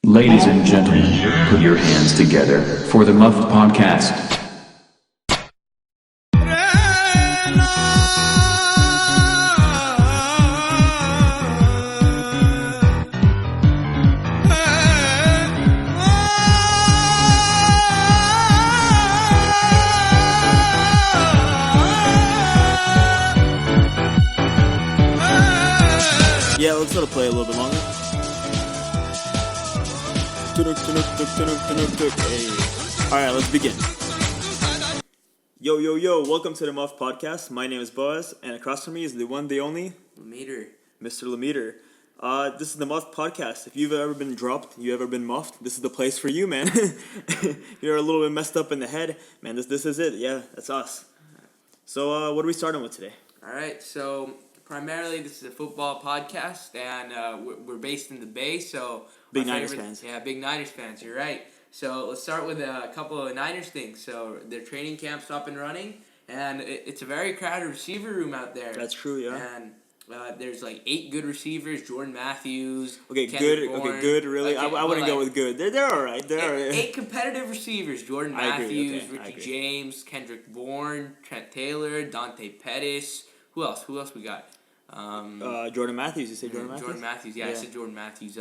Ladies and gentlemen, put your hands together for the Muffed Podcast. Yeah, let's let it play a little bit longer. Hey. Alright, let's begin. Yo, welcome to the Muffed Podcast. My name is Boaz, and across from me is the one, the only... Lemeter. Mr. Lemeter. This is the Muffed Podcast. If you've ever been dropped, you ever been muffed, this is the place for you, man. You're a little bit messed up in the head. Man, this is it. Yeah, that's us. So, what are we starting with today? Alright, so... primarily, this is a football podcast, and we're based in the Bay, so... Big Niners fans. Yeah, big Niners fans, you're right. So, let's start with a couple of Niners things. So, their training camp's up and running, and it's a very crowded receiver room out there. That's true, yeah. And there's like 8 good receivers, Jordan Matthews, Okay, Kendrick good, Bourne. okay, good, really? Okay, I wouldn't but, go with good. They're alright, they're alright. 8 competitive receivers, Jordan I agree, Matthews, okay, I Richie agree. James, Kendrick Bourne, Trent Taylor, Dante Pettis. Who else we got? Jordan Matthews, you say Jordan Matthews? Jordan Matthews, yeah, I said Jordan Matthews.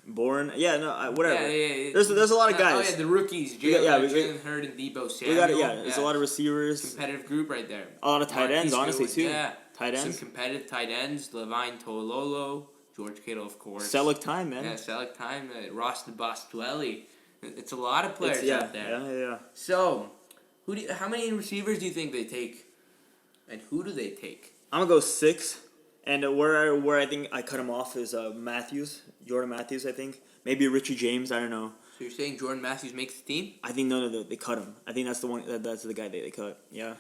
Bourne, yeah, no, whatever. Yeah. There's a lot of guys. Oh, yeah, the rookies, Jalen Hurd and Debo Samuel. There's a lot of receivers. Competitive group right there. A lot of tight ends, honestly, too. Yeah. Tight ends. Some competitive tight ends, Levine Toilolo, George Kittle, of course. Select time, man. Yeah, select time. Ross the Bostwelly. It's a lot of players out there. Yeah. So, how many receivers do you think they take? And who do they take? I'm going to go 6. And where I think I cut him off is Matthews. Jordan Matthews, I think. Maybe Richie James, I don't know. So you're saying Jordan Matthews makes the team? I think no, they cut him. I think that's the one. That's the guy they cut. Yeah.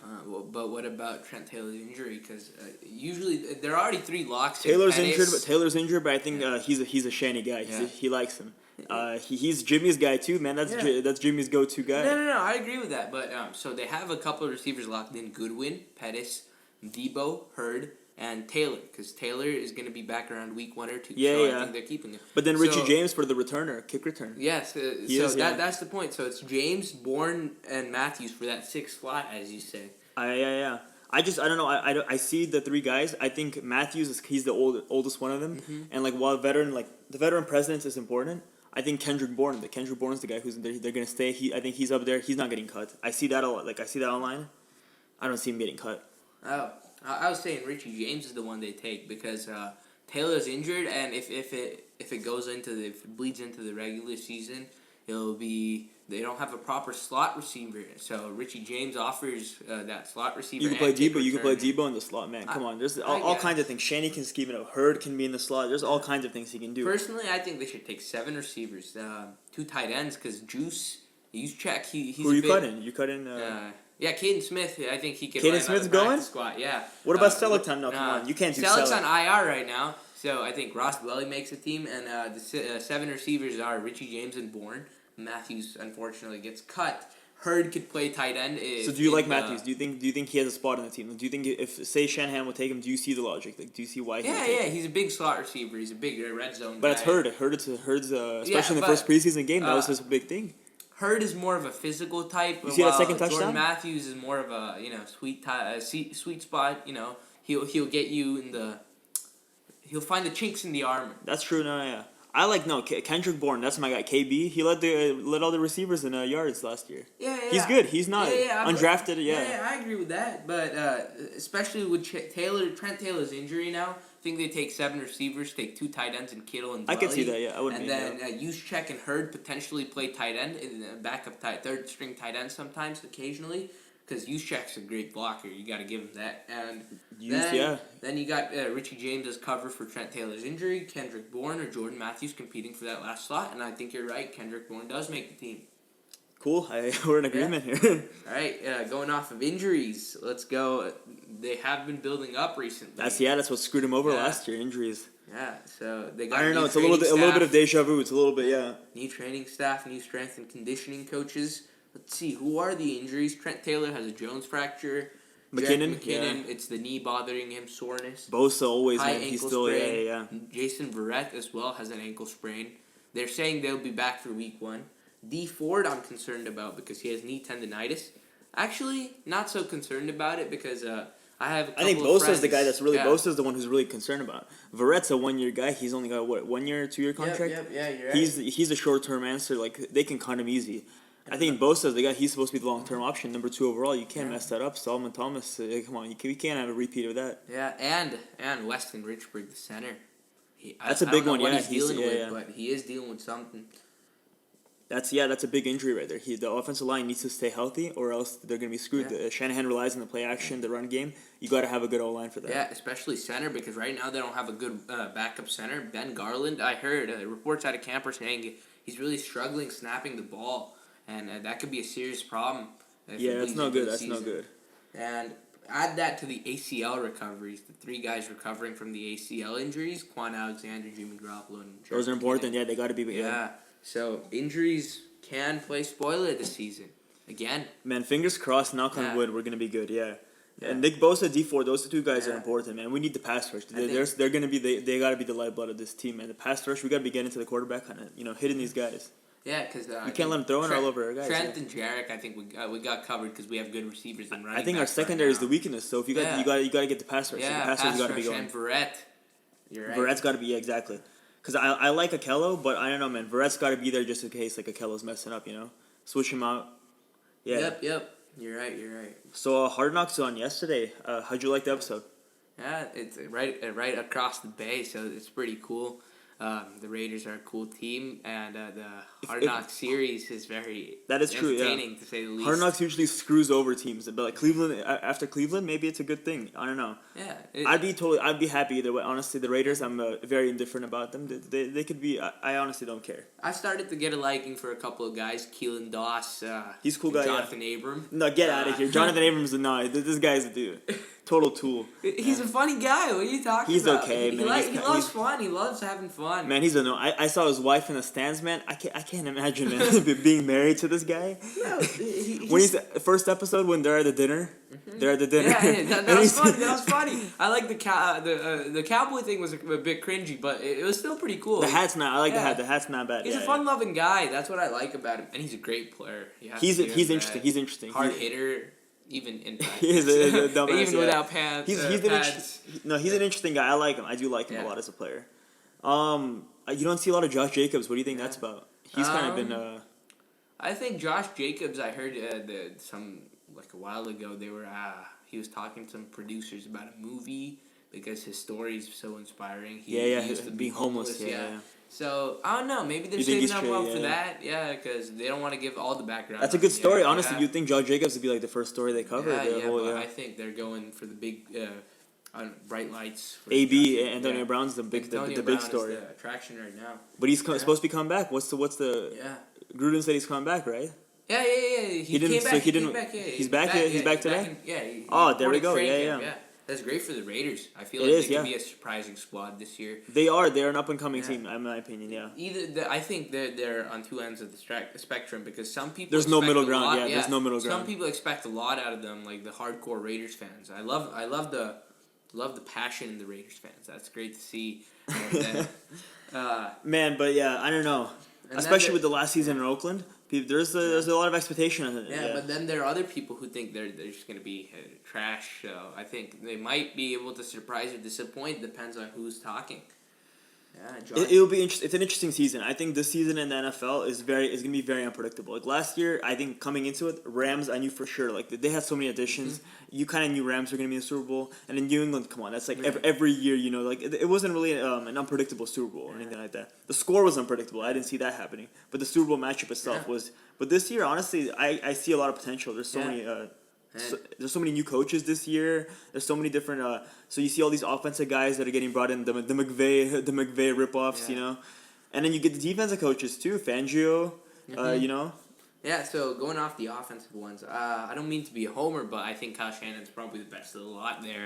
But what about Trent Taylor's injury? Because usually there are already 3 locks. Taylor's injured, but I think he's a shanty guy. Yeah. He likes him. He's Jimmy's guy too, man. That's Jimmy's go-to guy. No, I agree with that. But so they have a couple of receivers locked in: Goodwin, Pettis, Debo, Hurd, and Taylor, because Taylor is going to be back around week 1 or 2. I think they're keeping him. But then Richie James for the kick return. Yes, that's the point. So it's James, Bourne, and Matthews for that 6th slot, as you say. Yeah. I don't know. I see the 3 guys. I think Matthews he's the oldest one of them, and while the veteran presence is important. I think Kendrick Bourne is the guy who's they're gonna stay. I think he's up there. He's not getting cut. I see that a lot. I see that online. I don't see him getting cut. Oh. I was saying Richie James is the one they take because Taylor's injured, and if it bleeds into the regular season, they don't have a proper slot receiver. So Richie James offers that slot receiver. You can play Debo. You can play Debo in the slot, man. Come on, there's all kinds of things. Shanny can scheme it up. Hurd can be in the slot. There's all kinds of things he can do. Personally, I think they should take 7 receivers, 2 tight ends, because Juice check. He's who you cut in? You cut in. Yeah, Caden Smith. I think he could. Caden Smith's going? Squad, yeah. What about Selleck time? No, come on. You can't do Selleck. Selleck's on IR right now, so I think Ross Dwelly makes a team, and the 7 receivers are Richie James and Bourne. Matthews unfortunately gets cut. Hurd could play tight end. So do you like Matthews? Do you think he has a spot on the team? Do you think if say Shanahan will take him? Do you see the logic? Do you see why? He's a big slot receiver. He's a big red zone. But guy. it's Hurd. Hurd's especially in the first preseason game. That was his big thing. Hurd is more of a physical type. You see that second touchdown? Jordan Matthews is more of a sweet spot. He'll get you in the. He'll find the chinks in the armor. That's true. No. I like Kendrick Bourne. That's my guy. KB. He led all the receivers in yards last year. Yeah. He's good. He's not undrafted. Yeah, I agree with that. But especially with Trent Taylor's injury now, I think they take 7 receivers, take 2 tight ends and Kittle and Dwelly. I could see that. Yeah, I wouldn't. And then Juszczyk and Hurd potentially play tight end in the backup third string tight end sometimes, occasionally. Because Juszczyk's a great blocker, you got to give him that. And then you got Richie James as cover for Trent Taylor's injury, Kendrick Bourne or Jordan Matthews competing for that last slot, and I think you're right. Kendrick Bourne does make the team. Cool. We're in agreement here. All right, going off of injuries, let's go. They have been building up recently. That's what screwed him over last year. Injuries. Yeah, so they got. I don't know. It's a little bit of deja vu. It's a little bit New training staff, new strength and conditioning coaches. Let's see, who are the injuries? Trent Taylor has a Jones fracture. McKinnon, it's the knee bothering him, soreness. Bosa always, High man. He's ankle still, sprain. yeah. Jason Verrett as well has an ankle sprain. They're saying they'll be back for week 1. D Ford, I'm concerned about because he has knee tendonitis. Actually, not so concerned about it because I have a couple I think of Bosa's friends. the guy that's really Bosa's the one who's really concerned about. Verrett's a 1-year guy. He's only got 1 year, 2-year contract. Yeah, you're right. He's a short-term answer. Like they can cut him easy. I think Bosa's the guy. He's supposed to be the long-term option, number 2 overall. You can't mess that up. Solomon Thomas, come on, we can't have a repeat of that. Yeah, and Weston Richburg, the center. That's a big one. What Yeah, he's dealing with, but he is dealing with something. That's a big injury right there. The offensive line needs to stay healthy, or else they're gonna be screwed. Yeah. Shanahan relies on the play action, the run game. You got to have a good O line for that. Yeah, especially center because right now they don't have a good backup center. Ben Garland, I heard reports out of camp are saying he's really struggling snapping the ball, and that could be a serious problem. Yeah, that's no good. That's no good. And add that to the ACL recoveries. The 3 guys recovering from the ACL injuries: Quan Alexander, Jimmy Garoppolo, and those are important. Yeah, they got to be. Yeah. So injuries can play spoiler this season. Again. Man, fingers crossed, knock on wood, we're gonna be good, And Nick Bosa, D Ford, those 2 guys are important, man. We need the pass rush. They're gonna be they gotta be the lifeblood of this team, man. The pass rush, we gotta be getting to the quarterback, kind of, hitting these guys. Yeah, because you can't let them throw it all over our guys. Trent and Jarek, I think we got covered because we have good receivers and running. I think our secondary is the weakness. So if you got you got to get the pass rush. Yeah, the pass rush got to be going. And Verrett. You're right. Verrett's got to be exactly. Because I like Akello, but I don't know, man. Verrett's got to be there just in case like Akello's messing up, Switch him out. Yeah. Yep. You're right. So Hard Knocks on yesterday. How'd you like the episode? Yeah, it's right across the bay, so it's pretty cool. The Raiders are a cool team, and the Hard Knocks series is very entertaining, to say the least. Hard Knocks usually screws over teams, but like Cleveland, after Cleveland, maybe it's a good thing. I don't know. Yeah, I'd be happy either way. Honestly, the Raiders, I'm very indifferent about them. They could be. I honestly don't care. I started to get a liking for a couple of guys. Keelan Doss. He's a cool guy. Jonathan Abram. No, get out of here. Jonathan Abrams is not. This guy's a dude. Total tool. He's a funny guy. What are you talking about? He's okay, man. He loves fun. He loves having fun. Man, he's a no. I saw his wife in the stands, man. I can't imagine, man, being married to this guy. No, when he's first episode when they're at the dinner. Mm-hmm. They're at the dinner. Yeah, that was funny. That was funny. I like the cowboy thing was a bit cringy, but it was still pretty cool. The hat's not. I like the hat. The hat's not bad. He's a fun-loving guy. That's what I like about him, and he's a great player. He's interesting. He's interesting. Hard hitter. Even in practice. He is a dumbass, even without pants. He's an interesting guy. I like him. I do like him a lot as a player. You don't see a lot of Josh Jacobs. What do you think that's about? He's kind of been. I think Josh Jacobs. I heard a while ago. They were he was talking to some producers about a movie because his story is so inspiring. He used to be homeless. Yeah. So, I don't know. Maybe they're saving up well for that. Yeah, because they don't want to give all the background. That's a good story. Honestly, you'd think Josh Jacobs would be like the first story they cover. But I think they're going for the big bright lights. AB, Antonio Brown's the big story. Is the attraction right now. But he's supposed to be coming back. What's the? Yeah. Gruden said he's coming back, right? Yeah. He came back. He's back. He's back today. There we go. Yeah. That's great for the Raiders. I feel like they could be a surprising squad this year. They are. They're an up-and-coming team, in my opinion, yeah. I think they're on 2 ends of the spectrum because some people there's no middle ground. There's no middle ground. Some people expect a lot out of them, like the hardcore Raiders fans. I love the passion in the Raiders fans. That's great to see. Man, but yeah, I don't know. Especially with the last season in Oakland. There's a lot of expectation. Yeah, but then there are other people who think they're just going to be trash. So I think they might be able to surprise or disappoint. Depends on who's talking. Yeah, it'll be interesting. It's an interesting season. I think this season in the NFL is going to be very unpredictable. Like last year, I think coming into it, Rams, I knew for sure. Like they had so many additions. Mm-hmm. You kind of knew Rams were going to be in the Super Bowl, and in New England, come on, that's like every year. Like it wasn't really an unpredictable Super Bowl or anything like that. The score was unpredictable. I didn't see that happening, but the Super Bowl matchup itself was. But this year, honestly, I see a lot of potential. There's so many. There's so many new coaches this year. There's so many different. So you see all these offensive guys that are getting brought in. The McVay ripoffs, and then you get the defensive coaches too. Fangio, Yeah. So going off the offensive ones, I don't mean to be a homer, but I think Kyle Shannon's probably the best of the lot there.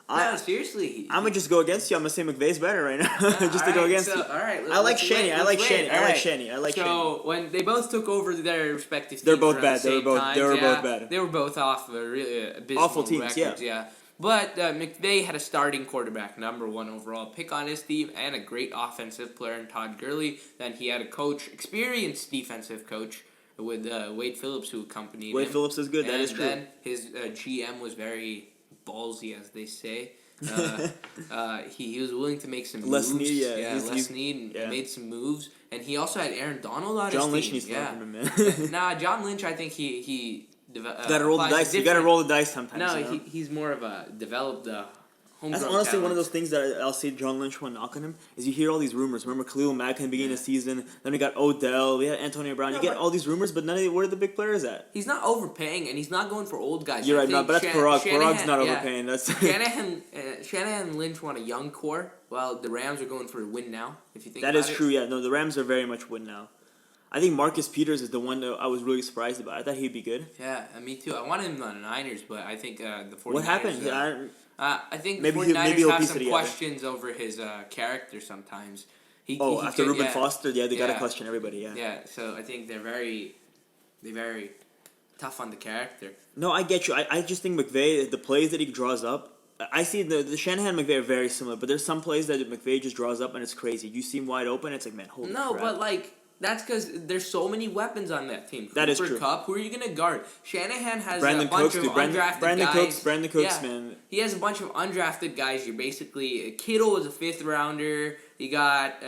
No, seriously. I'm gonna just go against you. I'm gonna say McVay's better right now, just to go against you. All right. I like Shanny. I like Shanny. So when they both took over their respective teams, they're both bad. They were both bad. They were both off really abysmal awful teams. records. Yeah. But McVay had a starting quarterback, number 1 overall pick on his team, and a great offensive player in Todd Gurley. Then he had a coach, experienced defensive coach, with Wade Phillips, who accompanied him. Wade Phillips is good. That is true. And then his GM was very ballsy, as they say. He was willing to make some moves. Less need, and made some moves. And he also had Aaron Donald on John his Lynch team. needs to help him, man. Nah, John Lynch, I think he gotta roll the dice. You gotta roll the dice sometimes. No, he's more of a developed homegrown That's honestly talent. one of those things that I'll say John Lynch one knock on him is you hear all these rumors. Remember Khalil Mack in the beginning of the season, then we got Odell, we had Antonio Brown. You get all these rumors, but where are the big players at? He's not overpaying, and he's not going for old guys. You're right, no, but that's Parag. Parag's not overpaying. That's Shanahan and Lynch want a young core, while the Rams are going for a win now. If you think that about is true. Yeah, no, the Rams are very much win now. I think Marcus Peters is the one that I was really surprised about. I thought he'd be good. Yeah, me too. I wanted him on the Niners, but I think the 49ers... What happened? I think maybe the 49ers have some together. questions over his character sometimes. After Reuben Foster, they got to question everybody, Yeah, so I think they're very tough on the character. No, I get you. I just think McVay, the plays that he draws up, I see the Shanahan and McVay are very similar, but there's some plays that McVay just draws up and it's crazy. You see him wide open, it's like, man, holy crap. But that's because there's so many weapons on that team. That is true. Cup, who are you going to guard? Shanahan has Brandon a bunch Cooks, of dude. undrafted guys. Brandon Cooks, man. He has a bunch of undrafted guys. You're basically... Kittle is a 5th rounder. You got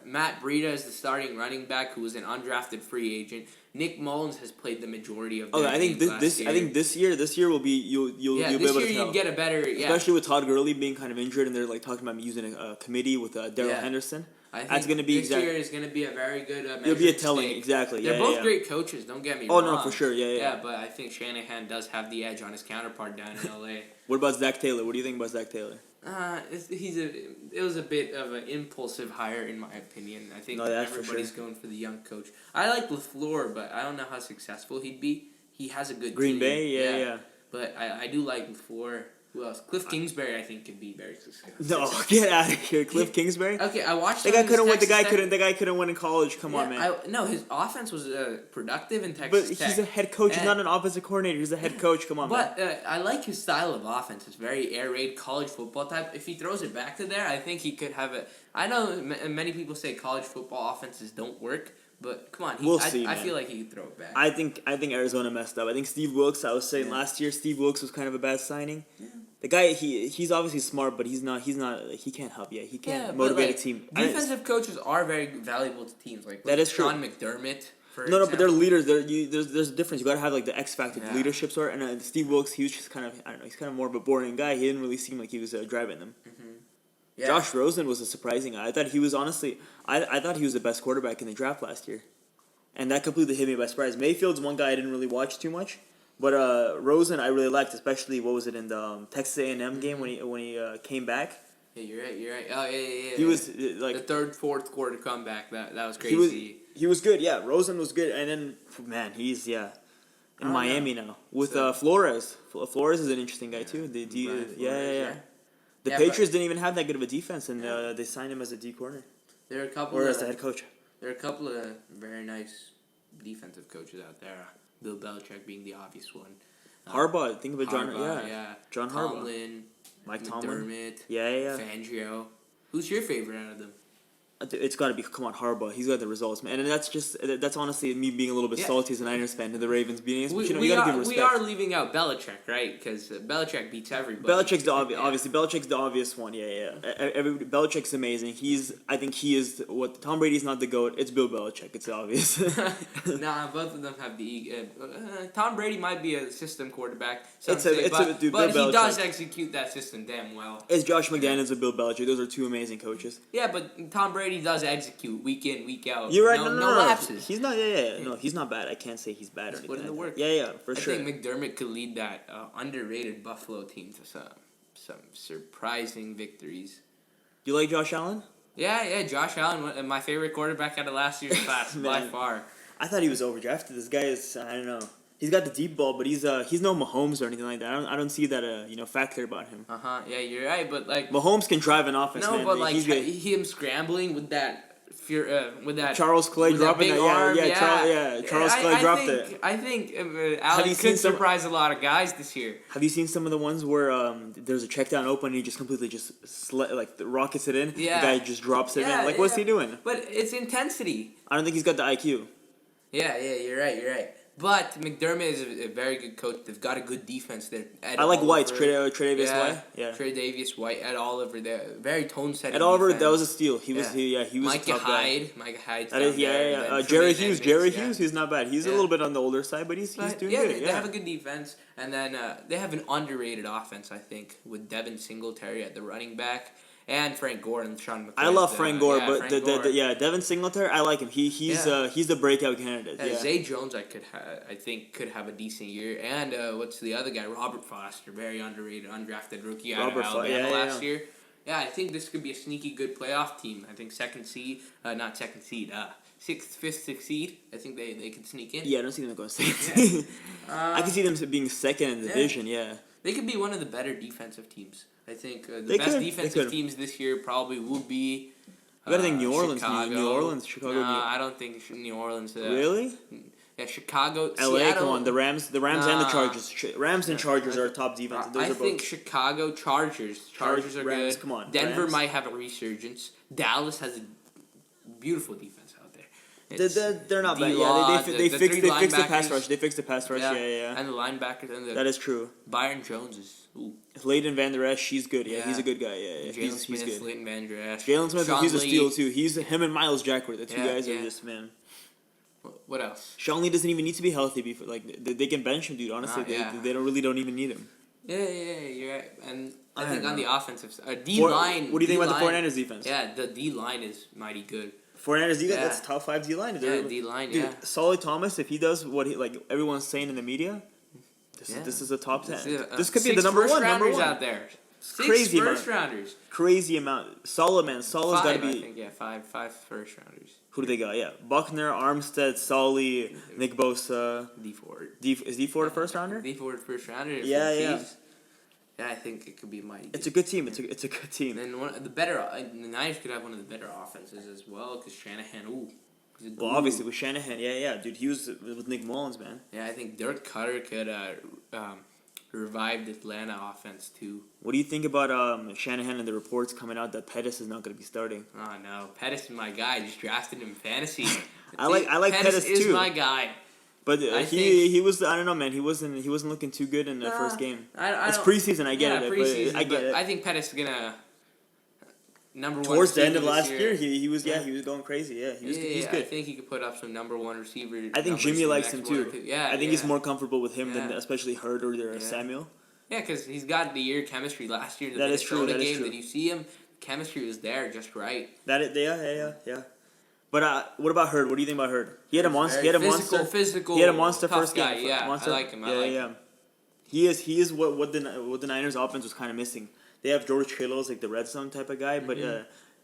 Matt Breida as the starting running back, who was an undrafted free agent. Nick Mullins has played the majority of the I think this year will be you'll be able to tell. This year you get a better especially with Todd Gurley being kind of injured and they're talking about using a committee with Darrell Henderson. I think that's going to be this year is going to be a very good it'll be a telling, exactly. They're both great coaches, don't get me wrong. Oh, no, for sure, yeah. But I think Shanahan does have the edge on his counterpart down in L.A. What about Zach Taylor? What do you think about Zach Taylor? It was a bit of an impulsive hire, in my opinion. I think everybody's going for the young coach. I like LaFleur, but I don't know how successful he'd be. He has a good Green team. Bay, yeah. But I do like LaFleur. Who else? Cliff Kingsbury, I think, could be very successful. No, get out of here, Cliff Kingsbury. Okay, I watched. The guy couldn't win. The guy couldn't win in college. Come on, man. No, his offense was productive in Texas Tech. But he's a head coach. He's not an offensive coordinator. He's a head coach. Come on, man. But I like his style of offense. It's very air raid college football type. If he throws it back to there, I think he could have it. I know many people say college football offenses don't work. But come on, we'll see, I feel like he could throw it back. I think Arizona messed up. I think Steve Wilkes. I was saying last year, Steve Wilkes was kind of a bad signing. Yeah. The guy, he's obviously smart, but he can't help yet. He can't motivate a team. Defensive coaches are very valuable to teams. That is Sean true. McDermott. No, but they're leaders. There's a difference. You gotta have the X factor, the leadership sort. And Steve Wilkes, he was just kind of he's kind of more of a boring guy. He didn't really seem like he was driving them. Mm-hmm. Yeah. Josh Rosen was a surprising guy. I thought he was honestly, I thought he was the best quarterback in the draft last year, and that completely hit me by surprise. Mayfield's one guy I didn't really watch too much, but Rosen I really liked, especially what was it in the Texas A&M game when he came back. Yeah, you're right. Oh yeah. He was the third, fourth quarter comeback. That was crazy. He was good. Yeah, Rosen was good, and then man, he's in Miami now with Flores. Flores is an interesting guy too. The Patriots didn't even have that good of a defense, and they signed him as a D corner. There are a couple. Or as the head coach. There are a couple of very nice defensive coaches out there. Bill Belichick being the obvious one. Harbaugh, think about John. John Tomlin, Harbaugh. Mike Tomlin. McDermott. Yeah. Fangio. Who's your favorite out of them? It's got to be, come on, Harbaugh. He's got the results, man. And that's honestly me being a little bit salty as a Niners fan to the Ravens beating us. But you got to give respect. We are leaving out Belichick, right? Because Belichick beats everybody. Belichick's the obviously Belichick's the obvious one. Yeah. Belichick's amazing. I think he is what Tom Brady's not the GOAT. It's Bill Belichick. It's obvious. Nah, both of them have the. Tom Brady might be a system quarterback. But he does execute that system damn well. It's Josh McDaniels and Bill Belichick. Those are two amazing coaches. Yeah, but Tom Brady does execute week in, week out. You're right. No lapses. He's not. No, he's not bad. I can't say he's bad or anything. Put in the work. Yeah, for sure. I think McDermott could lead that underrated Buffalo team to some surprising victories. You like Josh Allen? Yeah. Josh Allen, my favorite quarterback out of last year's class by far. I thought he was overdrafted. This guy is. I don't know. He's got the deep ball, but he's no Mahomes or anything like that. I don't see that factor about him. Yeah, you're right, but Mahomes can drive an offense. No, man. but him scrambling with that with that Charles Clay dropping that, arm, Charles Clay dropped it. I think Allen could surprise a lot of guys this year. Have you seen some of the ones where there's a check down open and he just completely rockets it in? Yeah. The guy just drops it in. Like, what's he doing? But it's intensity. I don't think he's got the IQ. Yeah, you're right. But McDermott is a very good coach. They've got a good defense there. I like White, Tre'Davious White. Yeah, Tre'Davious White, Ed Oliver, there, very tone-setting. Ed Oliver, defense. that was a steal. He was Micah a top guy. Micah Hyde. That is, Jerry Hughes, he's not bad. He's a little bit on the older side, but he's doing good. They have a good defense, and then they have an underrated offense, I think, with Devin Singletary at the running back. And Frank Gore and Sean McCoy. I love Frank Gore, but Gore. Devin Singletary, I like him. He's the breakout candidate. Yeah. Zay Jones, I think could have a decent year. And what's the other guy? Robert Foster, very underrated, undrafted rookie out of Alabama last year. Yeah, I think this could be a sneaky good playoff team. I think sixth, fifth, sixth seed. I think they could sneak in. Yeah, I don't see them going sixth. I can see them being second in the division. Yeah, they could be one of the better defensive teams. I think the best defensive teams this year probably will be. I gotta think New Orleans, Chicago. No, I don't think New Orleans. Really? Yeah, Chicago, LA. Seattle, Come on, the Rams, and the Chargers. Rams and Chargers are top defense. I think Chicago Chargers are Rams, good. Come on, Denver Rams. might have a resurgence. Dallas has a beautiful defense out there. They're not bad. D-Law, They fixed the pass rush. They fixed the pass rush. Yeah. And the linebackers and that is true. Byron Jones is. Ooh. Leighton Van Der Esch, she's good. Yeah, he's a good guy. Yeah. Jalen He's good. Leighton Van Der Esch. Jalen Smith, Sean he's a Lee. steal too. Him and Miles Jack were the two guys are just man. What else? Sean Lee doesn't even need to be healthy before they can bench him, dude. Honestly, they don't even need him. Yeah, you're right. And I think on the offensive side, D line. What do you think about the 49ers defense? Yeah, the D line is mighty good. 49ers D line, that's top 5 D line. Yeah, D line. Dude, Solly Thomas, if he does what everyone's saying in the media, this is a top 10. This could be the number one. Out there. Crazy first rounders. Crazy amount. Solid's got to be. I think, five first rounders. Who do they got? Yeah, Buckner, Armstead, Solly, Nick Bosa, D Ford. Is D Ford a first rounder? D Ford first rounder. Yeah. Yeah, I think it could be mighty. It's a good team. It's a good team. And the Niners could have one of the better offenses as well because Shanahan. Well, obviously with Shanahan, dude, he was with Nick Mullins, man. Yeah, I think Dirk Cutter could revive the Atlanta offense too. What do you think about Shanahan and the reports coming out that Pettis is not going to be starting? Oh no, Pettis is my guy. I just drafted him in fantasy. I like Pettis too. Is my guy. But he was, I don't know, man. He wasn't looking too good in the first game. It's preseason, I get it. But I get it. I think Pettis is gonna number one. Towards the end of last year, he was going crazy. Yeah, he's good. I think he could put up some number one receiver. I think Jimmy likes him too. Yeah, I think he's more comfortable with him than especially Hurd or Samuel. Yeah, because he's got the year chemistry last year. That is true. That is true. Did you see him? Chemistry was there, just right. Yeah. But what about Hurd? What do you think about Hurd? He had a monster. Physical. He had a monster first guy, game. Yeah, monster. I like him. Yeah. He is what the Niners offense was kind of missing. They have George Kittle as like the red zone type of guy, but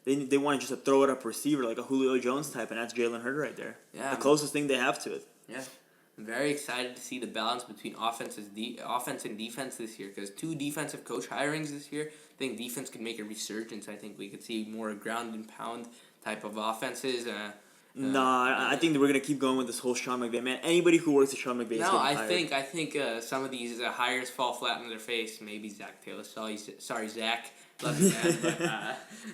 they want just to throw it up receiver like a Julio Jones type, and that's Jalen Hurd right there. Yeah, the closest thing they have to it. Yeah. I'm very excited to see the balance between offense and defense this year because 2 defensive coach hirings this year. I think defense could make a resurgence. I think we could see more ground and pound type of offenses. I think that we're gonna keep going with this whole Sean McVay. Man, anybody who works at Sean McVay is getting hired. I think some of these hires fall flat on their face. Maybe Zach Taylor. Sorry, Zach. Love you, man.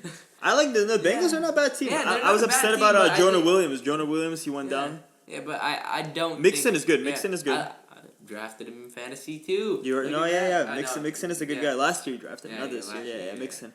But, I like the Bengals are not a bad team. I was upset about Jonah Williams. Jonah Williams, he went down. Yeah, but I don't. Mixon is good. Mixon is good. I drafted him in fantasy too. Mixon is a good guy. Last year you drafted him, not this year. Yeah, Mixon.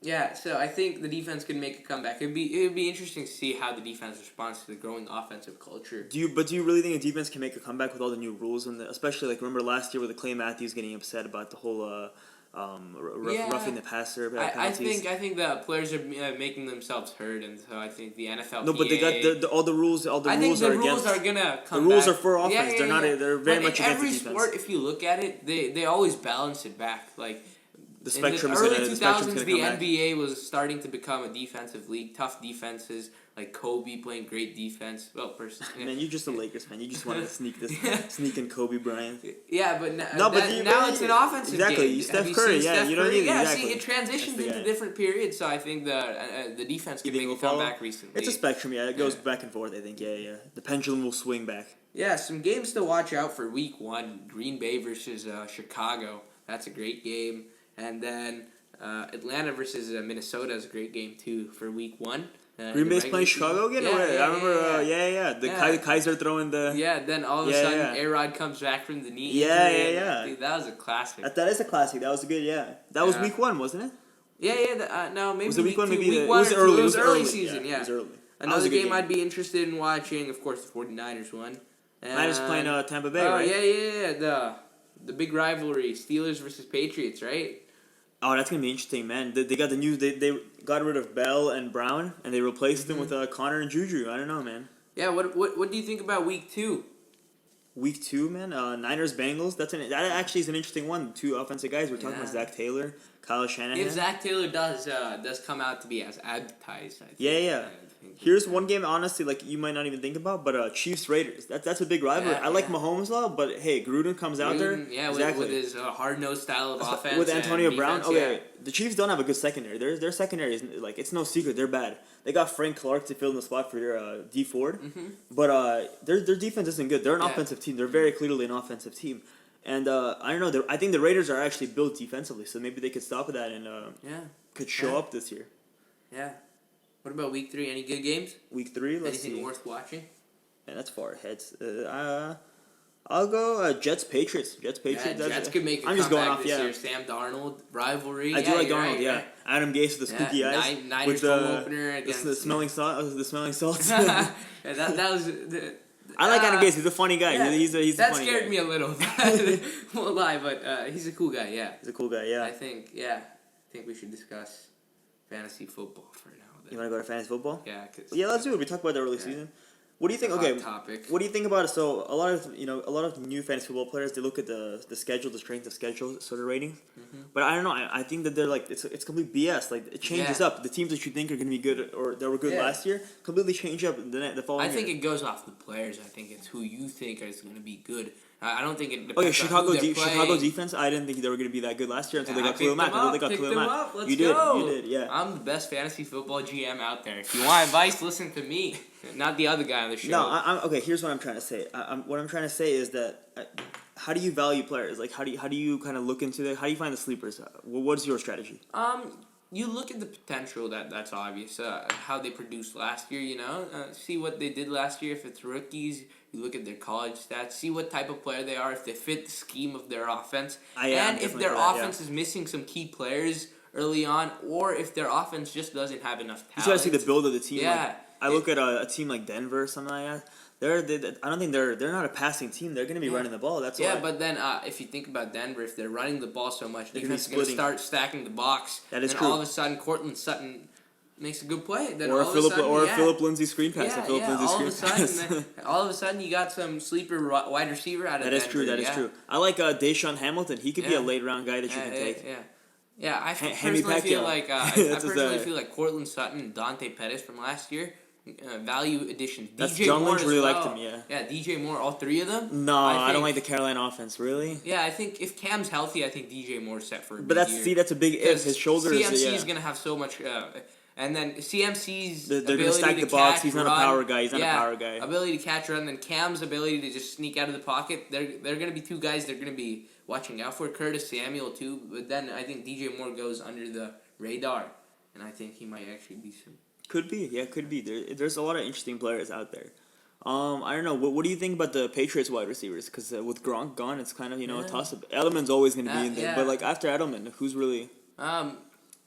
Yeah, so I think the defense could make a comeback. It'd be interesting to see how the defense responds to the growing offensive culture. Do you really think the defense can make a comeback with all the new rules and especially remember last year with the Clay Matthews getting upset about the whole roughing the passer penalties? I think the players are making themselves heard, and so I think the NFL. No, but they got all the rules. All the rules are against. Are gonna come. The rules back. are for offense. They're not. They're very much against every the defense. sport, if you look at it, they always balance it back. Like the In the spectrum is early gonna 2000s, the come back. NBA was starting to become a defensive league. Tough defenses, like Kobe playing great defense. Well, personally, Man, you're just a Lakers fan. You just wanted to sneak in Kobe Bryant. yeah, but No, but now it's an offensive exactly. game. Steph Have you Curry, seen yeah, Steph you don't Curry? need Yeah, exactly. see, it transitions the into guy. different periods, so I think the defense can maybe come back recently. It's a spectrum, yeah. It goes back and forth. I think, yeah. The pendulum will swing back. Yeah, some games to watch out for week 1. Green Bay versus Chicago. That's a great game. And then Atlanta versus Minnesota is a great game, too, for week 1. Green Bay's playing Chicago again? I remember, The Kaiser throwing the... Yeah, then all of a sudden, A-Rod comes back from the knee injury. Yeah. Dude, that was a classic. That is a classic. That was a good, That was week 1, wasn't it? Yeah. No, maybe was it week 1? Maybe week 1 it was early. It was early season, It was early. Another game I'd be interested in watching, of course, the 49ers won. Niners playing Tampa Bay, right? right? Yeah. The big rivalry, Steelers versus Patriots, right? Oh, that's gonna be interesting, man. They got the news. They got rid of Bell and Brown, and they replaced them with Connor and Juju. I don't know, man. Yeah. What do you think about week 2? Week 2, man. Niners Bengals. That actually is an interesting one. 2 offensive guys. We're talking about Zach Taylor, Kyle Shanahan. If Zach Taylor does come out to be as advertised, I think. Yeah. Here's one game, honestly, like you might not even think about, but Chiefs Raiders. That's a big rivalry. I like Mahomes a lot, but hey, Gruden comes out there. Yeah, exactly. with his hard-nosed style of offense. With Antonio and Brown. defense, Okay, the Chiefs don't have a good secondary. Their secondary is like it's no secret they're bad. They got Frank Clark to fill in the spot for their D Ford, but their defense isn't good. They're an offensive team. They're very clearly an offensive team. And I don't know. I think the Raiders are actually built defensively, so maybe they could stop that and could show up this year. Yeah. What about week 3? Any good games? Week 3, let's see. Anything worth watching? Man, that's far ahead. I'll go Jets Patriots. Jets could make a comeback this year. Sam Darnold rivalry. I do like Darnold. Right. Adam Gase with the spooky eyes. Niners home opener against the smelling salt. The smelling salts. that was. I like Adam Gase. He's a funny guy. Yeah, he's a that funny scared guy. me a little. Won't lie, but he's a cool guy. Yeah. He's a cool guy. Yeah. I think we should discuss fantasy football for now. You want to go to fantasy football? Yeah. Let's do it. We talked about the early season. What do you think? Okay, topic. What do you think about it? So a lot of new fantasy football players, they look at the schedule, the strength of schedule sort of ratings. But I don't know. I think that they're like it's complete BS. Like it changes up. The teams that you think are going to be good or that were good last year completely change up the following. I think year. it goes off the players. I think it's who you think is going to be good. I don't think it depends. Okay, Chicago defense. I didn't think they were going to be that good last year until they got Khalil Mack. Let's You did. Yeah. I'm the best fantasy football GM out there. If you want advice, listen to me, not the other guy on the show. No, okay. Here's what I'm trying to say. What I'm trying to say is that how do you value players? Like how do you kind of look into that? How do you find the sleepers? What's your strategy? You look at the potential that's obvious. How they produced last year, see what they did last year. If it's rookies, you look at their college stats, see what type of player they are, if they fit the scheme of their offense, and if their offense is missing some key players early on, or if their offense just doesn't have enough talent. You try to see the build of the team. Yeah, like, I look at a team like Denver or something like that. I don't think they're not a passing team. They're going to be running the ball. That's why. But then if you think about Denver, if they're running the ball so much, defense is going to start stacking the box. That is and true. All of a sudden, Cortland Sutton makes a good play. Then Philip Lindsay screen pass. All of a sudden, you got some sleeper wide receiver out of Denver. That is true. I like Deshaun Hamilton. He could be a late round guy that you can take. Yeah, I personally feel like Cortland Sutton and Dante Pettis from last year. Value additions. John Lynch really liked him, Yeah, DJ Moore, all 3 of them. No, I don't like the Carolina offense, really. Yeah, I think if Cam's healthy, I think DJ Moore's set for a big year. That's a big if. His shoulders. CMC is going to have so much. And then CMC's they're going to stack the box. He's not a power guy. Ability to catch run. Then Cam's ability to just sneak out of the pocket. They're going to be 2 guys they're going to be watching out for. Curtis Samuel, too. But then I think DJ Moore goes under the radar. And I think he might actually be some. Could be. There's a lot of interesting players out there. I don't know. What do you think about the Patriots wide receivers? Because with Gronk gone, it's kind of a toss-up. Edelman's always going to be in there, but like after Edelman, who's really?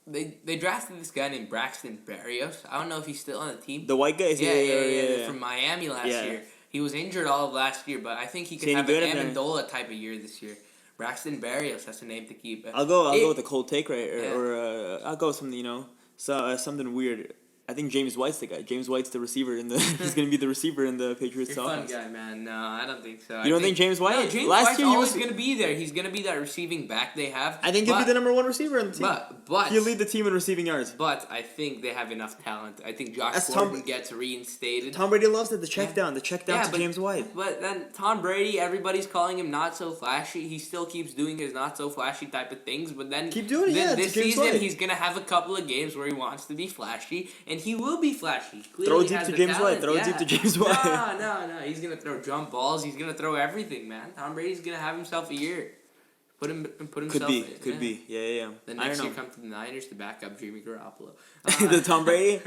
They drafted this guy named Braxton Berrios. I don't know if he's still on the team. The white guy. Yeah. From Miami last year. He was injured all of last year, but I think he could have an Amendola type of year this year. Braxton Berrios, that's a name to keep. I'll go with a cold take or I'll go with something something weird. I think James White's the guy. James White's the receiver in the. He's gonna be the receiver in the Patriots You're a fun offense. guy, man. No, I don't think so. You don't think James White? No, James Last White's year he always was gonna be there. He's gonna be that receiving back they have. I think he'll be the number 1 receiver in the team. But he'll lead the team in receiving yards. But I think they have enough talent. I think Josh That's Gordon gets reinstated. Tom Brady loves it. The check down to James White. But then Tom Brady, everybody's calling him not so flashy. He still keeps doing his not so flashy type of things. But then keep doing it. This season he's gonna have a couple of games where he wants to be flashy, and he will be flashy. Throw deep to James White. Throw deep to James White. No. He's gonna throw jump balls. He's gonna throw everything, man. Tom Brady's gonna have himself a year. Put himself. Could be. Yeah. The next year come to the Niners to back up Jimmy Garoppolo. The Tom Brady.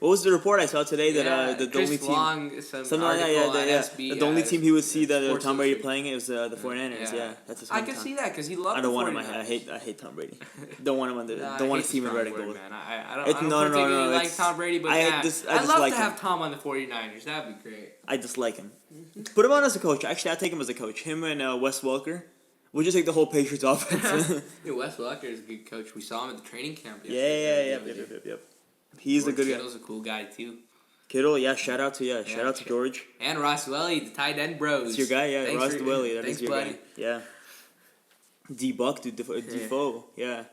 What was the report I saw today that the only team, something like that, the only team he would see that Tom Brady playing is the 49ers. Yeah, that's his hometown. I can see that because he loves. I don't the want 49ers. him. I hate Tom Brady. Don't want him on the. Don't want to see him in red and gold. I don't particularly like Tom Brady, but I'd love to have Tom on the 49ers. That'd be great. I dislike him. Put him on as a coach. Actually, I'd take him as a coach. Him and Wes Welker. We'll just take the whole Patriots offense. Wes Welker is a good coach. We saw him at the training camp. Yep. He's a good guy. Kittle's a cool guy too. Kittle, shout out to George. And Ross Dwelly, the tight end bros. That's your guy, yeah. Ross Dwelly, that is your buddy. guy. Yeah. D-Buck, Defoe, yeah.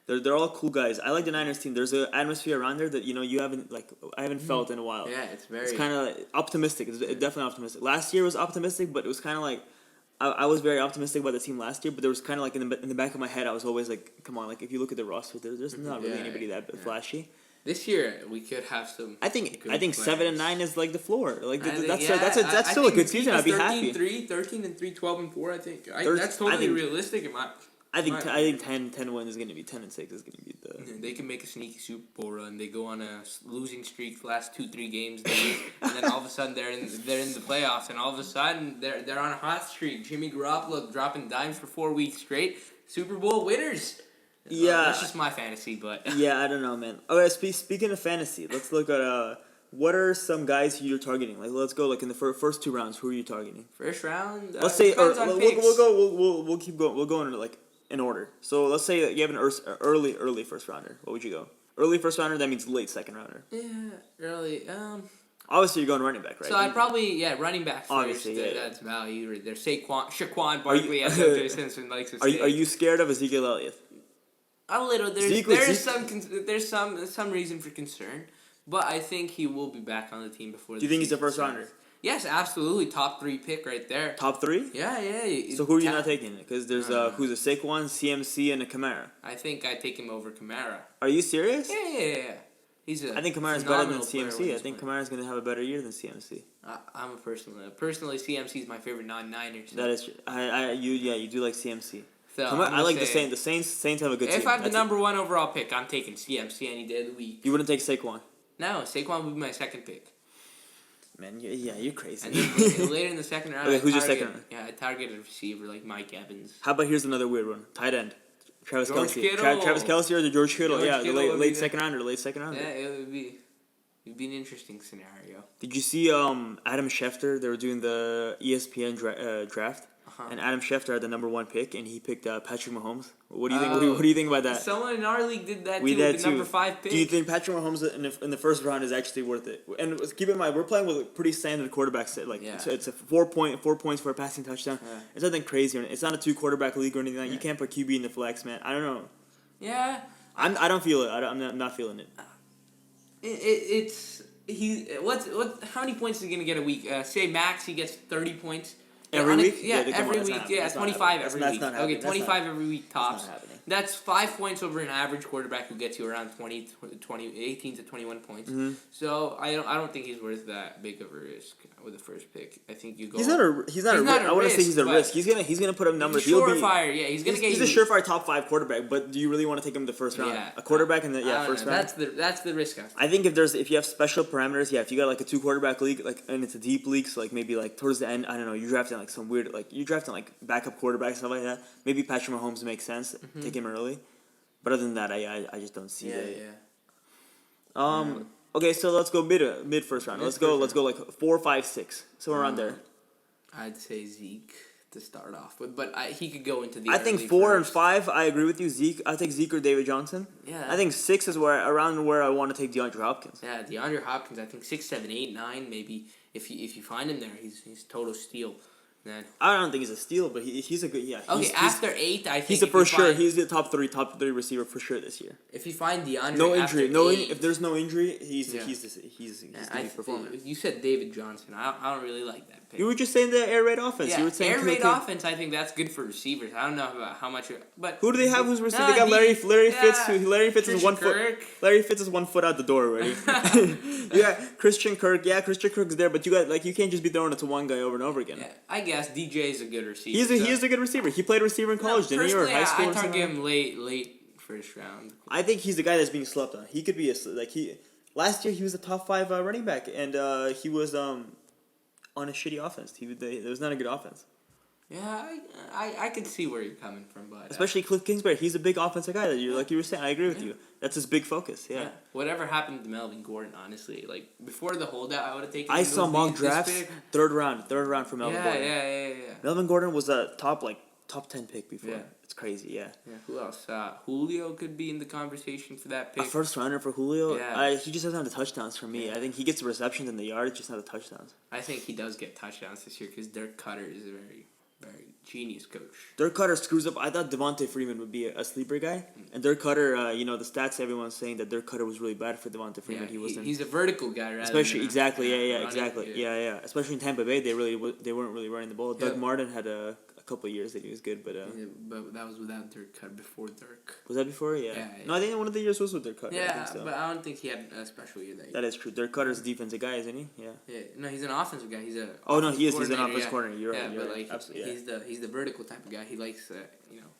They're all cool guys. I like the Niners team. There's an atmosphere around there that I haven't felt in a while. Yeah, it's kind of optimistic. It's definitely optimistic. Last year was optimistic, but it was kind of like I was very optimistic about the team last year, but there was kind of like in the back of my head, I was always like, come on, like if you look at the roster, there's not really anybody that flashy. This year we could have some. I think 7-9 is like the floor. Like that's still a good season. I'd be happy. 13-3, 12-4. I think that's totally realistic. I think 10 wins is going to be 10-6 is going to be the. They can make a sneaky Super Bowl run. They go on a losing streak the last 2-3 games, and then all of a sudden they're in the playoffs, and all of a sudden they're on a hot streak. Jimmy Garoppolo dropping dimes for 4 weeks straight. Super Bowl winners. Yeah, that's just my fantasy, but yeah, I don't know, man. Okay, speaking of fantasy, let's look at what are some guys who you're targeting? Like, let's go in the first 2 rounds. Who are you targeting? First round. Let's say we'll keep going. We'll go in order. So let's say you have an early first rounder. What would you go? Early first rounder. That means late second rounder. Yeah, early. Obviously, you're going running back, right? So I'd probably running back first. Obviously, that's value. Or there's Shaquan Barkley, as O.J. Simpson likes to say. Are you scared of Ezekiel Elliott? A little. There's some reason for concern, but I think he will be back on the team before. Do you think he's a first rounder? Yes, absolutely. Top 3 pick right there. Top 3? Yeah. So who are you not taking? Because there's who's a Saquon, CMC, and a Kamara. I think I take him over Kamara. Are you serious? Yeah. I think Kamara's better than CMC. I think Kamara's going to have a better year than CMC. I'm personally CMC is my favorite non-Niner. So. That is true. You do like CMC. So I like the Saints. The Saints have a good team. If I have the number 1 overall pick, I'm taking CMC any day of the week. You wouldn't take Saquon? No, Saquon would be my second pick. Man, you're crazy. And then later in the second round, who's your second round? Yeah, I targeted a receiver like Mike Evans. How about here's another weird one? Tight end. Travis Kelce. Travis Kelce or the George Kittle? The late second rounder. Yeah, it would be an interesting scenario. Did you see Adam Schefter? They were doing the ESPN draft. And Adam Schefter had the number 1 pick, and he picked Patrick Mahomes. What do you think? What do you think about that? Someone in our league did that too. With the number 5 pick. Do you think Patrick Mahomes in the first round is actually worth it? And keep in mind, we're playing with pretty standard quarterbacks. It's a 4 points for a passing touchdown. Yeah. It's nothing crazy. It's not a 2 quarterback league or anything. Like You can't put QB in the flex, man. I don't know. Yeah. I don't feel it. I'm not feeling it. How many points is he gonna get a week? Say max, he gets 30 points. Every week? Every week. Yeah, 25 every week. Okay, 25 every week tops. That's not happening. That's 5 points over an average quarterback who gets you around 18 to 21 points. Mm-hmm. So I don't think he's worth that big of a risk with the first pick. I think you go. He's not a risk. I wouldn't say he's a risk. He's gonna put up numbers. He's a surefire. Yeah, he's a surefire top 5 quarterback. But do you really want to take him in the first round? Yeah, a quarterback in the first round. That's the risk. I think if you have special parameters, if you got like a 2 quarterback league, and it's a deep league, so maybe towards the end, I don't know, you're drafting some weird you're drafting backup quarterbacks, stuff like that. Maybe Patrick Mahomes makes sense. Mm-hmm. Take him early. But other than that, I just don't see it. Yeah. Okay, so let's go mid first round. Let's go 4, 5, 6. Somewhere around there. I'd say Zeke to start off with, but he could go into the. I think 4 and 5. I agree with you, Zeke. I take Zeke or David Johnson. Yeah. I think 6 is around where I want to take DeAndre Hopkins. Yeah, DeAndre Hopkins. I think 6, 7, 8, 9. Maybe if you find him there, he's total steal. Then I don't think he's a steal, but he's a good After 8, I think he's for sure. He's the top three receiver for sure this year. If you find DeAndre, no injury, if there's no injury, he's performing. You said David Johnson. I don't really like that pick. You were just saying the air raid offense. Yeah, you were saying air raid offense. I think that's good for receivers. I don't know about how much, but who do they have who's receiving? They got Larry Fitz. Larry Fitz is 1 foot. Larry Fitz is 1 foot out the door already. Yeah, Christian Kirk. Yeah, Christian Kirk's there, but you can't just be throwing it to one guy over and over again. Yeah, I guess DJ is a good receiver. He is a good receiver. He played receiver in college, didn't he, or high school? I target him late first round. I think he's the guy that's being slept on. He could be last year he was a top 5 running back, and he was on a shitty offense. There was not a good offense. Yeah, I can see where you're coming from, but especially Cliff Kingsbury, he's a big offensive guy. Like you were saying, I agree with you. That's his big focus. Yeah. Whatever happened to Melvin Gordon, honestly, like before the holdout, I would have taken. I saw mock drafts, third round for Melvin Gordon. Yeah. Melvin Gordon was a top 10 pick before. Yeah. It's crazy. Yeah. Who else? Julio could be in the conversation for that pick. A first rounder for Julio. Yeah. He just doesn't have the touchdowns for me. I think he gets the receptions in the yard, just not the touchdowns. I think he does get touchdowns this year because Dirk Cutter is a very genius coach. Dirk Cutter screws up. I thought Devontae Freeman would be a sleeper guy, and Dirk Cutter, the stats everyone's saying that Dirk Cutter was really bad for Devontae Freeman. Yeah, he's a vertical guy, right? Especially exactly. Yeah. Especially in Tampa Bay, they weren't really running the ball. Doug Martin had a couple of years that he was good, but that was without Dirk Cutter. Before Dirk. Was that before? Yeah. No, I think one of the years was with Dirk Cutter. Yeah, I think so. But I don't think he had a special year that year. That is true. Dirk Cutter's a defensive guy, isn't he? Yeah. Yeah. No, he's an offensive guy. He's a. Oh no, he is. He's an offensive coordinator. You're right. Yeah, but like absolutely. he's the vertical type of guy. He likes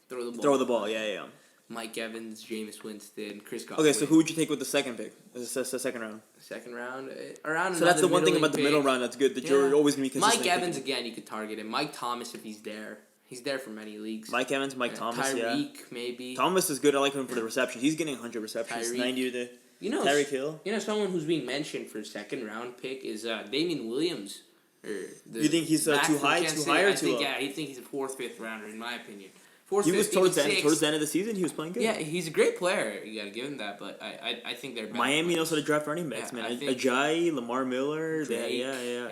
throw the ball. Throw the ball. Yeah. Mike Evans, Jameis Winston, Chris Godwin. Okay, so who would you take with the second pick? The second round. Second round, around. So that's the one thing about the middle round that's good. That you're always gonna be consistent. Mike Evans again, you could target him. Mike Thomas if he's there. He's there for many leagues. Mike Evans, Thomas, Tyreek, maybe. Thomas is good. I like him for the reception. He's getting 100 receptions. Tyreek. 90 to Tyreek Hill. Someone who's being mentioned for second round pick is Damian Williams. You think he's too high or too low? Yeah, I think he's a 4th, 5th rounder in my opinion. He was towards the end of the season. He was playing good. Yeah, he's a great player. You got to give him that. But I think they're better. Miami knows how to draft running backs, man. Ajayi, Lamar Miller, Drake,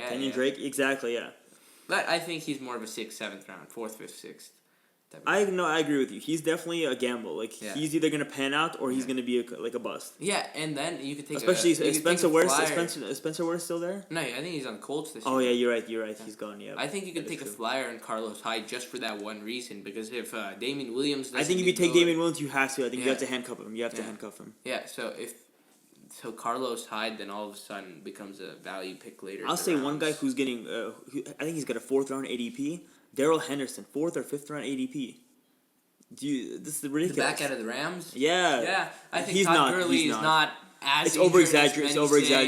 Kenyon Drake, exactly, yeah. But I think he's more of a 6th, 7th round, 4th, 5th, 6th. I agree with you. He's definitely a gamble. Like he's either gonna pan out or he's gonna be a bust. Yeah, and then you could take Spencer Ware. Spencer Ware still there? No, I think he's on the Colts this year. Oh yeah, you're right. He's gone. Yeah. I think you could take a flyer on Carlos Hyde just for that one reason because if Damian Williams, I think if you take Damian Williams, you have to. I think you have to handcuff him. Yeah. So Carlos Hyde then all of a sudden becomes a value pick later. I'll say one guy who's getting. I think he's got a 4th round ADP. Darrell Henderson, 4th or 5th round ADP. This is ridiculous. The back out of the Rams? Yeah. Yeah. I think Todd Gurley is not as It's over-exaggerated.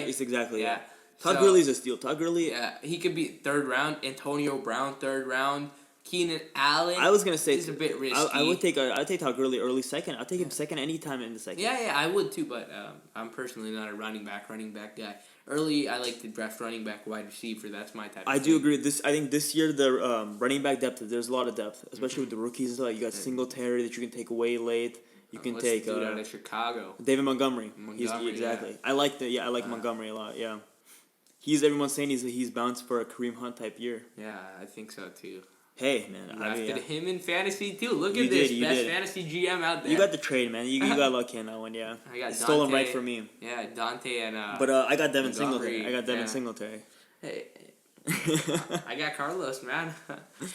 It's exactly, yeah. Todd Gurley's a steal. Todd Gurley... Yeah, he could be 3rd round. Antonio Brown, 3rd round. Keenan Allen. I was going to say... He's a bit risky. I'd take Todd Gurley early 2nd. I'll take him 2nd anytime in the 2nd. Yeah, I would too, but I'm personally not a running back guy. Early, I like to draft running back, wide receiver. That's my type. I do agree. I think this year the running back depth. There's a lot of depth, especially with the rookies. You got Singletary that you can take away late. You can take dude out of Chicago. David Montgomery. Exactly. Yeah. I like Montgomery a lot. Yeah, everyone's saying he's bounced for a Kareem Hunt type year. Yeah, I think so too. Hey man, drafted him in fantasy too. Look at this, best fantasy GM out there. You got the trade, man. You got lucky on that one, yeah. I got stolen right from me. Yeah, Dante and. But I got Devin Singletary. Hey, I got Carlos, man.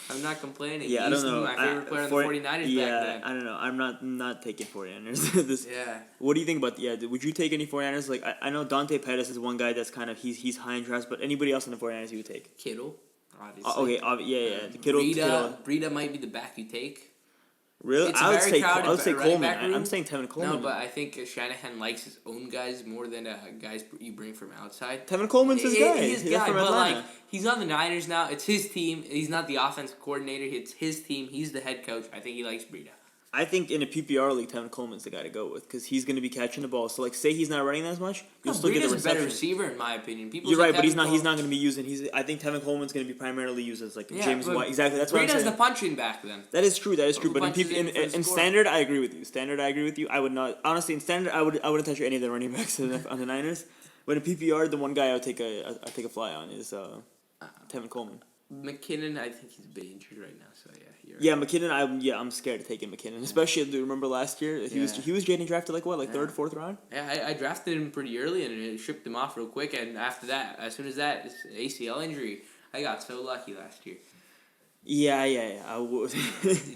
I'm not complaining. Yeah, I don't know. My favorite player on the 49ers back then. I don't know. I'm not taking 49ers. What do you think about would you take any 49ers? Like I know Dante Pettis is one guy that's kind of he's high in drafts, but anybody else in the 49ers you would take? Kittle. Obviously. The Kittle. Breida might be the back you take. Really? I would say Coleman. I'm saying Tevin Coleman. No, but I think Shanahan likes his own guys more than guys you bring from outside. Tevin Coleman's his guy. He's guy, from Atlanta. He's on the Niners now. It's his team. He's not the offensive coordinator. It's his team. He's the head coach. I think he likes Breida. I think in a PPR league, Tevin Coleman's the guy to go with because he's going to be catching the ball. So, like, say he's not running as much, you'll still get the reception. a better receiver, in my opinion. People You're right, but he's not going to be using. I think Tevin Coleman's going to be primarily used as like James White. Exactly, that's what I'm saying. Breed has the punching back then. That is true. But in standard, I agree with you. I would not honestly in standard. I wouldn't touch any of the running backs on the Niners. But in PPR, the one guy I would take a fly on is Tevin Coleman. McKinnon, I think he's a bit injured right now, so yeah. Yeah, McKinnon. I'm scared to take in McKinnon, especially. Do you remember last year? He was getting drafted third, fourth round. Yeah, I drafted him pretty early and shipped him off real quick. And after that, as soon as that ACL injury, I got so lucky last year. Yeah. I would.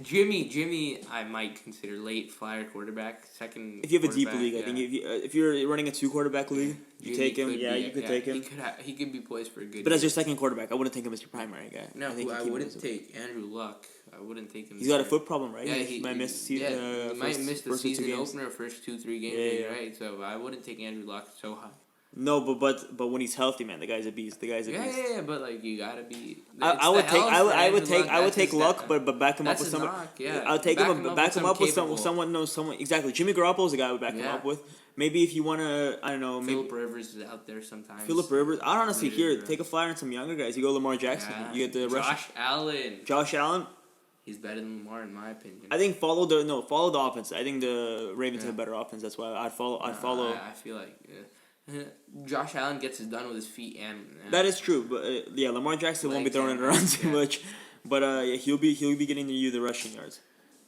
Jimmy, I might consider late flyer quarterback, second. If you have a deep league, I think if you're running a 2 quarterback league, you take him. You could take him. He could be poised for a good. But as your second quarterback, I wouldn't take him as your primary guy. No, I wouldn't take Andrew Luck. I wouldn't take him. He's got a foot problem, right? Yeah, he might miss the season opener, first 2-3 games, right? So I wouldn't take Andrew Luck so high. No, but when he's healthy, man, the guy's a beast. Yeah, but like you gotta be. I would take Luck, but back him up with someone. I would take back him up with someone knows someone exactly. Jimmy Garoppolo's the guy I would back him up with. Maybe if you wanna, I don't know. Phillip Rivers is out there sometimes. Phillip Rivers, I'd honestly take a flyer on some younger guys. You go Lamar Jackson. You get the Josh Allen. He's better than Lamar in my opinion. I think follow the offense. I think the Ravens have a better offense. That's why I'd follow. I feel like. Josh Allen gets it done with his feet and that is true, but Lamar Jackson won't be throwing it around too much, but he'll be getting you the rushing yards.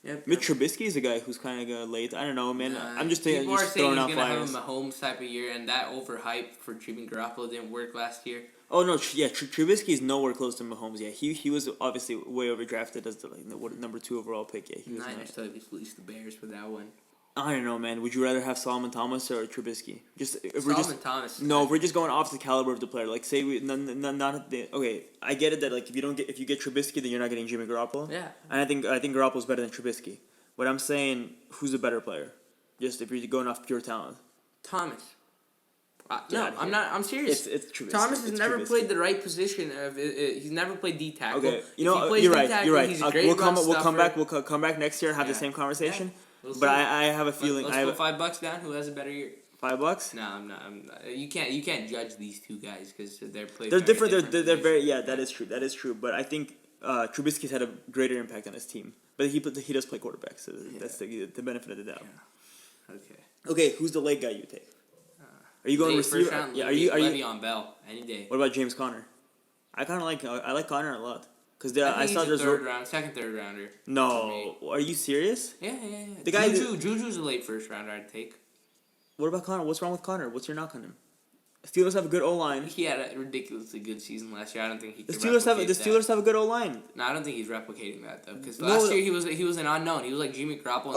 Yep. Mitch Trubisky is a guy who's kind of late. I don't know, man. I'm just throwing out flyers. People are saying he's gonna have a Mahomes type of year, and that overhype for Jimmy Garoppolo didn't work last year. Oh no, Trubisky is nowhere close to Mahomes. Yeah, he was obviously way overdrafted as the number 2 overall pick. Yeah, he was Niners still fleeced the Bears for that one. I don't know, man. Would you rather have Solomon Thomas or Trubisky? Thomas. No, if we're just going off the caliber of the player. Like, say okay. I get it that like if you get Trubisky, then you're not getting Jimmy Garoppolo. Yeah. And I think Garoppolo's better than Trubisky. But I'm saying, who's a better player? Just if you're going off pure talent. Thomas. No, I'm not. I'm serious. It's Trubisky. Thomas has never played the right position. He's never played D tackle. Okay, you're right. He's a great we'll come back next year and have the same conversation. Yeah. But I have a feeling. Let's go $5 down. Who has a better year? $5? No, I'm not. You can't judge these two guys because they're different. They're very. Yeah, that is true. But I think Trubisky's had a greater impact on his team. But he does play quarterback, so that's the benefit of the doubt. Yeah. Okay. Who's the late guy you take? Are you going receiver? Are you Le'Veon Bell any day? What about James Conner? I like Conner a lot. Because I saw there's second, third rounder. No, are you serious? Yeah. The guy Juju's a late first rounder I'd take. What about Conner? What's wrong with Conner? What's your knock on him? Steelers have a good O-line. He had a ridiculously good season last year. I don't think he. The Steelers have a good O-line. No, I don't think he's replicating that though. Because last year he was an unknown. He was like Jimmy Garoppolo.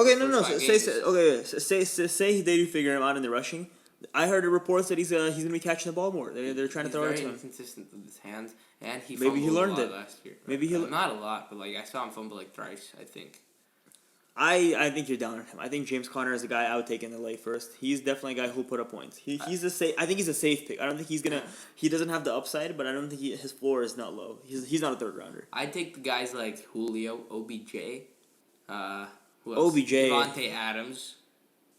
Say they do figure him out in the rushing. I heard reports that he's gonna be catching the ball more. They're trying to throw it to him. He's very inconsistent with his hands, and maybe he learned it last year. Maybe not a lot, but like I saw him fumble like thrice. I think. I think you're down on him. I think James Conner is a guy I would take in the late first. He's definitely a guy who'll put up points. I think he's a safe pick. I don't think he's gonna. He doesn't have the upside, but I don't think his floor is not low. He's not a third rounder. I'd take the guys like Julio, OBJ, who else? OBJ, Devontae Adams.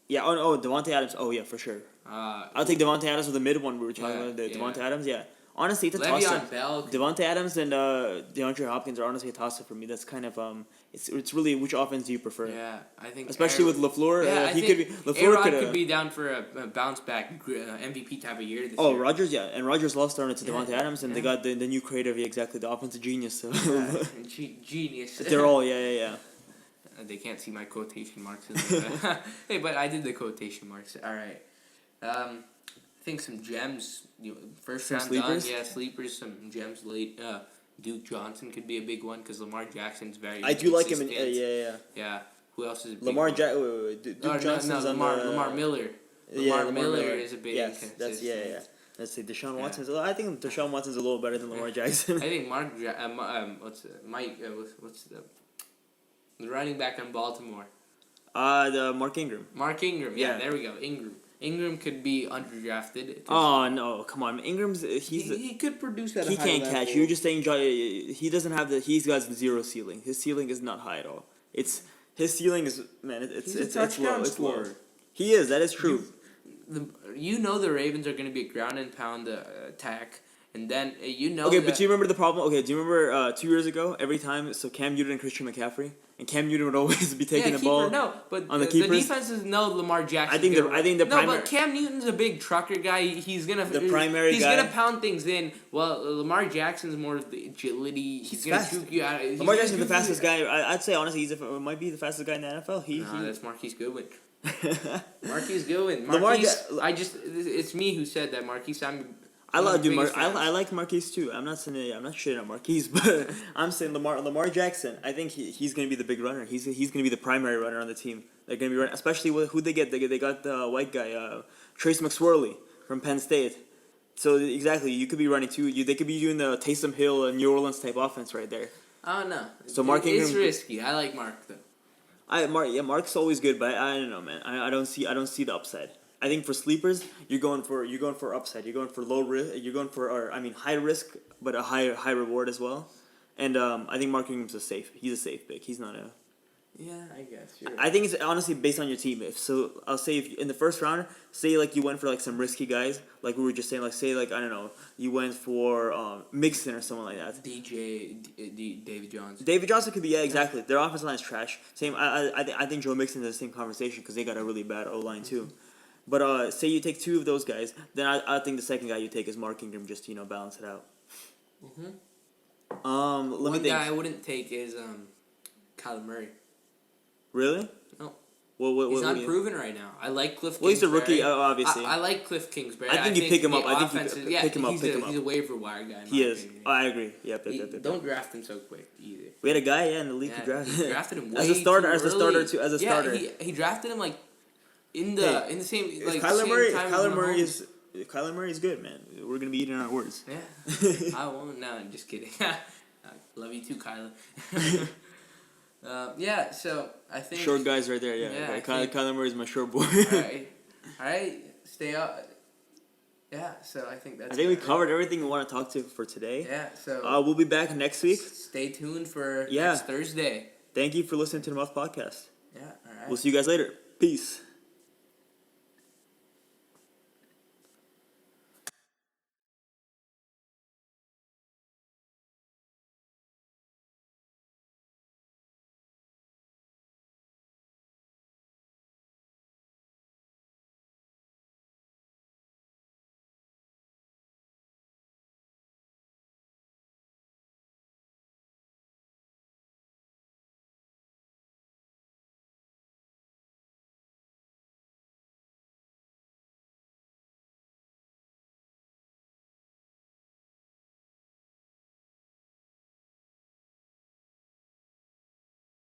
Yeah. Oh, Devontae Adams. Oh yeah, for sure. I'll take Devontae Adams with the mid one we were talking about. Devontae Adams, yeah. Honestly, it's a toss-up. Devontae Adams and DeAndre Hopkins are honestly a toss-up for me. That's kind of it's really which offense do you prefer? Yeah, I think especially with LaFleur. Yeah, LaFleur could be down for a bounce back MVP type of year. This year. Rodgers, yeah, and Rodgers lost starting to Devontae Adams, and they got the new creator, exactly the offensive genius. So. Genius. They're all yeah. They can't see my quotation marks. Hey, but I did the quotation marks. All right. I think some gems. First round sleepers? done. Yeah, sleepers. Some gems late. Duke Johnson could be a big one because Lamar Jackson's very. I do like him. Yeah. Who else is? Duke Johnson's Lamar Miller. Lamar Miller is a big. Yes, that's yeah. Let's see, Deshaun Watson's. I think Deshaun Watson's a little better than Lamar Jackson. I think the running back on Baltimore. The Mark Ingram. Yeah, there we go. Ingram could be underdrafted. Oh no! Come on, Ingram's he could produce at a high level. He can't catch. You're just saying he doesn't have he's got zero ceiling. His ceiling is not high at all. It's His ceiling is it's low. It's low. Scorer. He is. That is true. The Ravens are going to be a ground and pound attack, and then Okay, but do you remember the problem? Okay, do you remember 2 years ago? Every time, so Cam Newton and Christian McCaffrey, and Cam Newton would always be taking the ball. No, but on the the keepers. defense is no Lamar Jackson. I think the no, but Cam Newton's a big trucker guy. He's gonna the primary he's guy. gonna pound things in. Well, Lamar Jackson's more of the agility. He's gonna fast. juke you out. Lamar Jackson's the fastest guy. I'd say honestly, might be the fastest guy in the NFL. That's Marquise Goodwin. Marquise Goodwin. It's me who said that Marquise. I like Marquise too. I'm not shitting on Marquise, but I'm saying Lamar Jackson. I think he's gonna be the big runner. He's gonna be the primary runner on the team. They're gonna be running, especially with who they get. They got the white guy, Trace McSorley from Penn State. So exactly, you could be running too. They could be doing the Taysom Hill and New Orleans type offense right there. Oh no. So Mark Ingram, it's risky. I like Mark though. Mark's always good, but I don't know, man. I don't see the upside. I think for sleepers, you're going for upside. You're going for low risk. You're going for high risk, but a high reward as well. And I think Mark Ingram's he's a safe pick. He's not a. Yeah, I guess. You're right. I think it's honestly based on your team. I'll say if in the first round, say like you went for like some risky guys, like we were just saying, like say like I don't know, you went for Mixon or someone like that. David Johnson. David Johnson could be exactly. Their offensive line is trash. Same. I think Joe Mixon is the same conversation because they got a really bad O line too. But say you take two of those guys, then I think the second guy you take is Mark Ingram, just balance it out. Mm-hmm. Let me think. One guy I wouldn't take is Kyler Murray. Really? No. Well, he's not proven right now. I like Cliff Kingsbury. Well, he's a rookie, obviously. I like Cliff Kingsbury. I think you pick him up. I think you pick him up. He's a waiver wire guy. He is. Opinion. I agree. Yep. Don't draft him so quick either. We had a guy in the league who drafted him way as a starter. too As a early. starter. Starter. He drafted him like in the same like Kyler same Murray. time Kyler Murray is good, man. We're gonna be eating our words. Yeah. I won't. No, I'm just kidding. I love you too, Kyler. So I think short guys right there. Yeah. Kyler Murray's my short boy. All right. Stay up. Yeah. So I think that's. I think we covered everything we want to talk to for today. Yeah. So we'll be back next week. Stay tuned for next Thursday. Thank you for listening to the Muffed Podcast. Yeah. All right. We'll see you guys later. Peace.